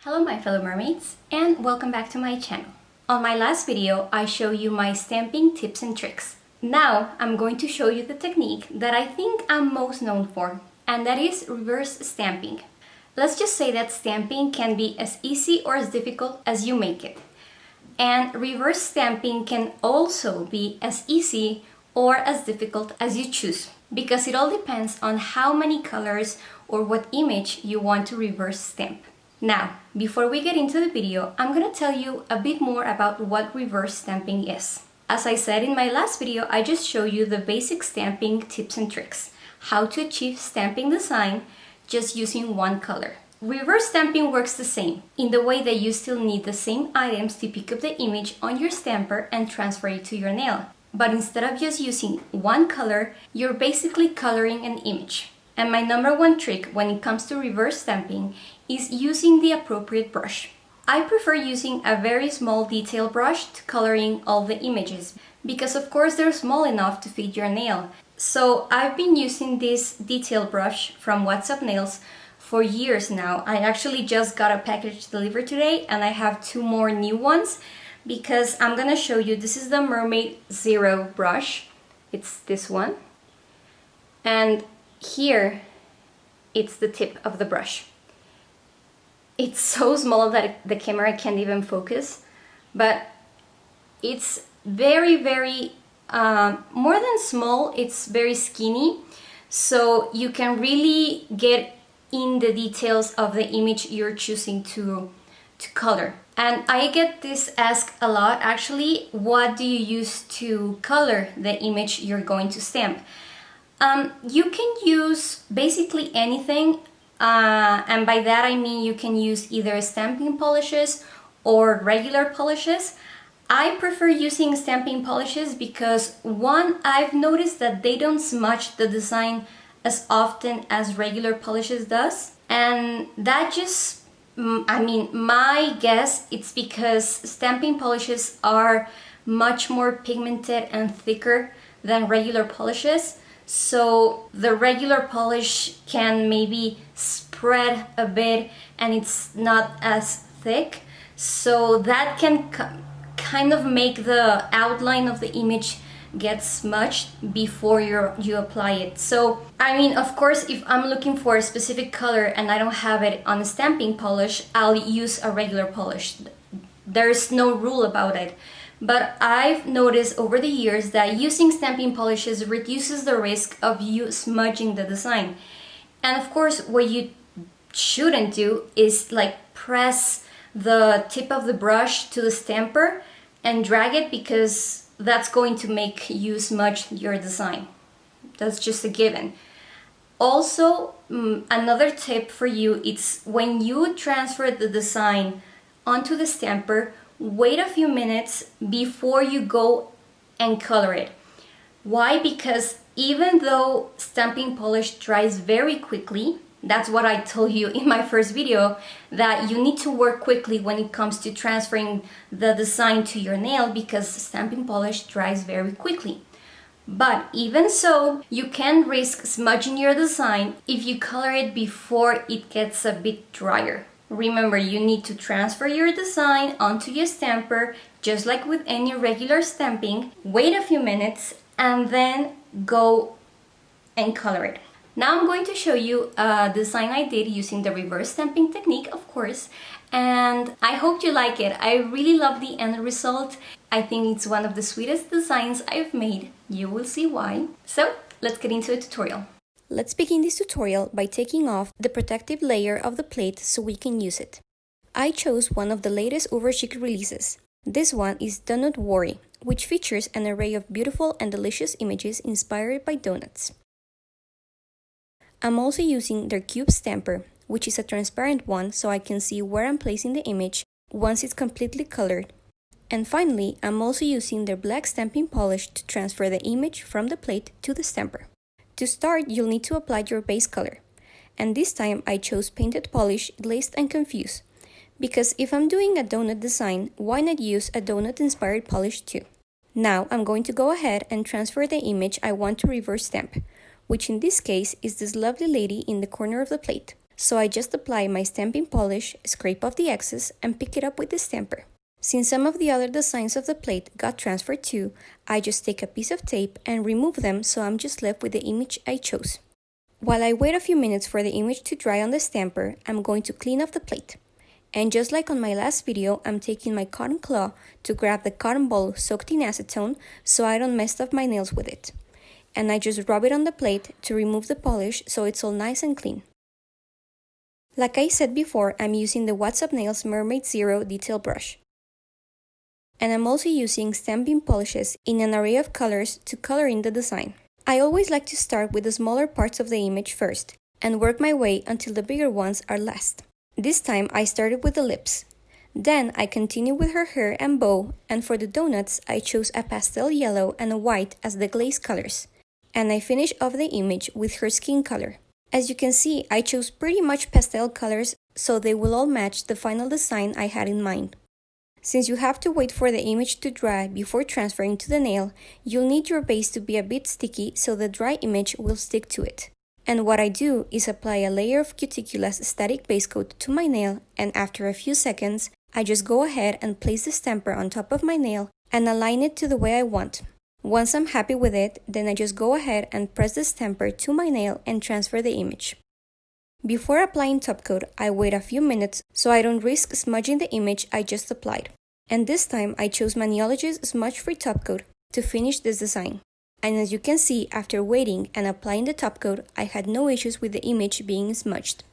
Hello my fellow mermaids, and welcome back to my channel. On my last video, I show you my stamping tips and tricks. Now, I'm going to show you the technique that I think I'm most known for, and that is reverse stamping. Let's just say that stamping can be as easy or as difficult as you make it. And reverse stamping can also be as easy or as difficult as you choose, because it all depends on how many colors or what image you want to reverse stamp. Now, before we get into the video, I'm gonna tell you a bit more about what reverse stamping is. As I said in my last video, I just showed you the basic stamping tips and tricks, how to achieve stamping design just using one color. Reverse stamping works the same, in the way that you still need the same items to pick up the image on your stamper and transfer it to your nail. But instead of just using one color, you're basically coloring an image. And my number one trick when it comes to reverse stamping is using the appropriate brush. I prefer using a very small detail brush to coloring all the images, because of course they're small enough to fit your nail. So I've been using this detail brush from Whatsupnails for years now. I actually just got a package delivered today and I have 2 more new ones, because I'm gonna show you, this is the Mermaid 0 brush. It's this one. And here, it's the tip of the brush. It's so small that the camera can't even focus, but it's very, more than small, it's very skinny, so you can really get in the details of the image you're choosing to color. And I get this asked a lot, actually, what do you use to color the image you're going to stamp? You can use basically anything, and by that I mean you can use either stamping polishes or regular polishes. I prefer using stamping polishes because, one, I've noticed that they don't smudge the design as often as regular polishes does, and that just, my guess, it's because stamping polishes are much more pigmented and thicker than regular polishes. So the regular polish can maybe spread a bit and it's not as thick. So that can kind of make the outline of the image get smudged before you apply it. So, of course, if I'm looking for a specific color and I don't have it on a stamping polish, I'll use a regular polish. There's no rule about it. But I've noticed over the years that using stamping polishes reduces the risk of you smudging the design. And of course, what you shouldn't do is press the tip of the brush to the stamper and drag it, because that's going to make you smudge your design. That's just a given. Also, another tip for you, it's when you transfer the design onto the stamper, wait a few minutes before you go and color it. Why? Because even though stamping polish dries very quickly, that's what I told you in my first video, that you need to work quickly when it comes to transferring the design to your nail, because stamping polish dries very quickly. But even so, you can risk smudging your design if you color it before it gets a bit drier. Remember, you need to transfer your design onto your stamper, just like with any regular stamping. Wait a few minutes and then go and color it. Now I'm going to show you a design I did using the reverse stamping technique, of course, and I hope you like it. I really love the end result. I think it's one of the sweetest designs I've made. You will see why. So let's get into a tutorial. Let's begin this tutorial by taking off the protective layer of the plate so we can use it. I chose one of the latest UberChic releases. This one is Do Not Worry, which features an array of beautiful and delicious images inspired by donuts. I'm also using their cube stamper, which is a transparent one, so I can see where I'm placing the image once it's completely colored. And finally, I'm also using their black stamping polish to transfer the image from the plate to the stamper. To start, you'll need to apply your base color, and this time I chose Painted Polish Glazed and Confused, because if I'm doing a donut design, why not use a donut-inspired polish too? Now I'm going to go ahead and transfer the image I want to reverse stamp, which in this case is this lovely lady in the corner of the plate. so I just apply my stamping polish, scrape off the excess, and pick it up with the stamper. Since some of the other designs of the plate got transferred too, I just take a piece of tape and remove them, so I'm just left with the image I chose. While I wait a few minutes for the image to dry on the stamper, I'm going to clean off the plate. And just like on my last video, I'm taking my cotton claw to grab the cotton ball soaked in acetone so I don't mess up my nails with it. And I just rub it on the plate to remove the polish so it's all nice and clean. Like I said before, I'm using the Whatsupnails Mermaid Zero detail brush. And I'm also using stamping polishes in an array of colors to color in the design. I always like to start with the smaller parts of the image first and work my way until the bigger ones are last. This time I started with the lips. Then I continued with her hair and bow, and for the donuts I chose a pastel yellow and a white as the glaze colors. And I finished off the image with her skin color. As you can see, I chose pretty much pastel colors so they will all match the final design I had in mind. Since you have to wait for the image to dry before transferring to the nail, you'll need your base to be a bit sticky so the dry image will stick to it. And what I do is apply a layer of Cuticula's static base coat to my nail, and after a few seconds, I just go ahead and place the stamper on top of my nail and align it to the way I want. Once I'm happy with it, then I just go ahead and press the stamper to my nail and transfer the image. Before applying top coat, I wait a few minutes so I don't risk smudging the image I just applied. And this time I chose Maniology's smudge-free top coat to finish this design. And as you can see, after waiting and applying the top coat, I had no issues with the image being smudged.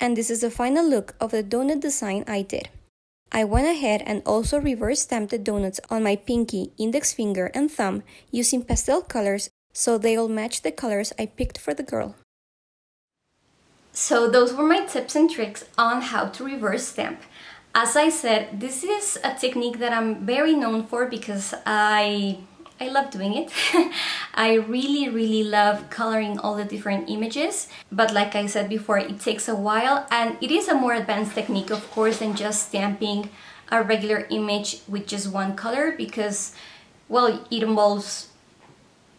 And this is the final look of the donut design I did. I went ahead and also reverse stamped the donuts on my pinky, index finger, and thumb using pastel colors so they all match the colors I picked for the girl. So those were my tips and tricks on how to reverse stamp. As I said, this is a technique that I'm very known for because I love doing it. I really love coloring all the different images, but like I said before, it takes a while, and it is a more advanced technique, of course, than just stamping a regular image with just one color because, well, it involves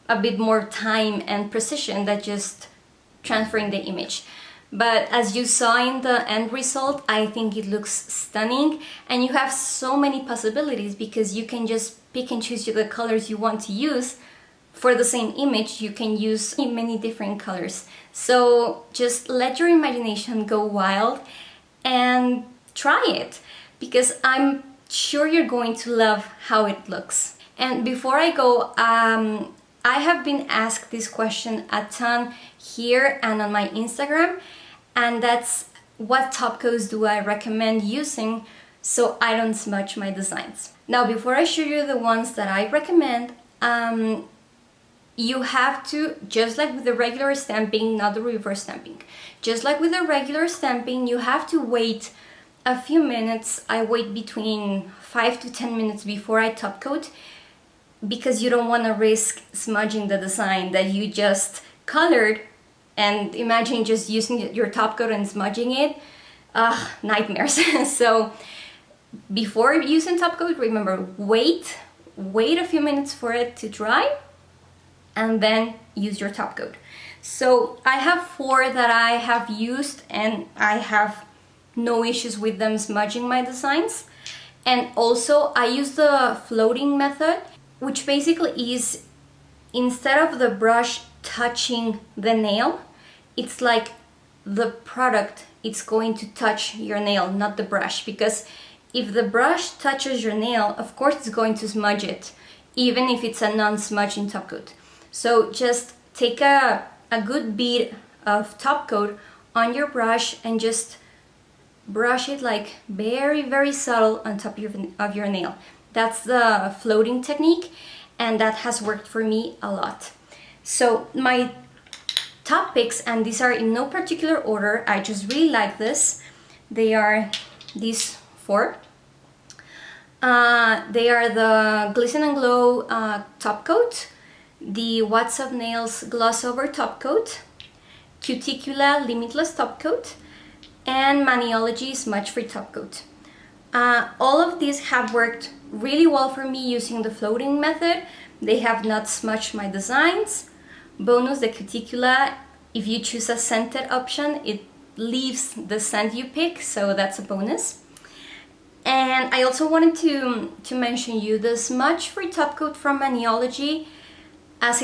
a bit more time and precision than just transferring the image. But as you saw in the end result, I think it looks stunning, and you have so many possibilities because you can just pick and choose the colors you want to use. For the same image, you can use many different colors. So just let your imagination go wild and try it, because I'm sure you're going to love how it looks. And before I go, I have been asked this question a ton here and on my Instagram, and that's what top coats do I recommend using so I don't smudge my designs. Now, before I show you the ones that I recommend, you have to, just like with the regular stamping, not the reverse stamping, just like with the regular stamping, you have to wait a few minutes. I wait between 5 to 10 minutes before I top coat, because you don't want to risk smudging the design that you just colored. And imagine just using your top coat and smudging it. Nightmares. So before using top coat, remember, wait a few minutes for it to dry and then use your top coat. So I have 4 that I have used and I have no issues with them smudging my designs. And also I use the floating method, which basically is, instead of the brush touching the nail, it's like the product, it's going to touch your nail, not the brush, because if the brush touches your nail, of course it's going to smudge it, even if it's a non-smudging top coat. So just take a good bead of top coat on your brush and just brush it like very subtle on top of your nail. That's the floating technique, and that has worked for me a lot. So my top picks, and these are in no particular order, I just really like this. They are these 4. They are the Glisten and Glow top coat, the Whatsupnails Gloss Over top coat, Cuticula Limitless top coat, and Maniology Smudge Free top coat. All of these have worked really well for me using the floating method. They have not smudged my designs. Bonus, the Cuticula, if you choose a scented option, it leaves the scent you pick, so that's a bonus. And I also wanted to mention you the smudge free top coat from Maniology. As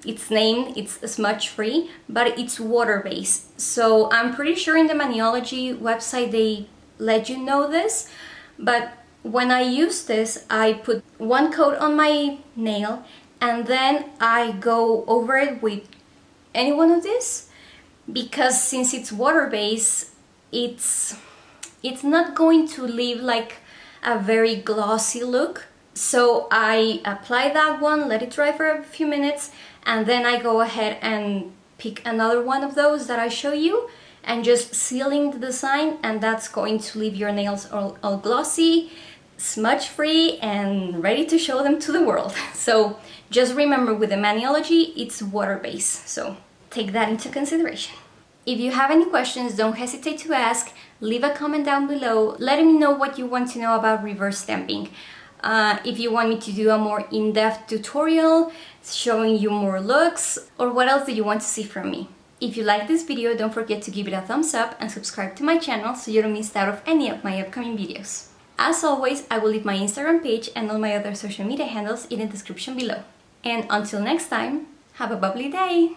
it's named, it's smudge free, but it's water based. So I'm pretty sure in the Maniology website they let you know this, but when I use this, I put one coat on my nail and then I go over it with any one of these, because since it's water based, it's not going to leave like a very glossy look. So I apply that one, let it dry for a few minutes, and then I go ahead and pick another one of those that I show you and just sealing the design, and that's going to leave your nails all glossy, smudge free, and ready to show them to the world. So just remember, with the Maniology, it's water based, so take that into consideration. If you have any questions, don't hesitate to ask. Leave a comment down below letting me know what you want to know about reverse stamping. If you want me to do a more in-depth tutorial showing you more looks, or what else do you want to see from me. If you like this video, don't forget to give it a thumbs up and subscribe to my channel so you don't miss out of any of my upcoming videos. As always, I will leave my Instagram page and all my other social media handles in the description below. And until next time, have a bubbly day!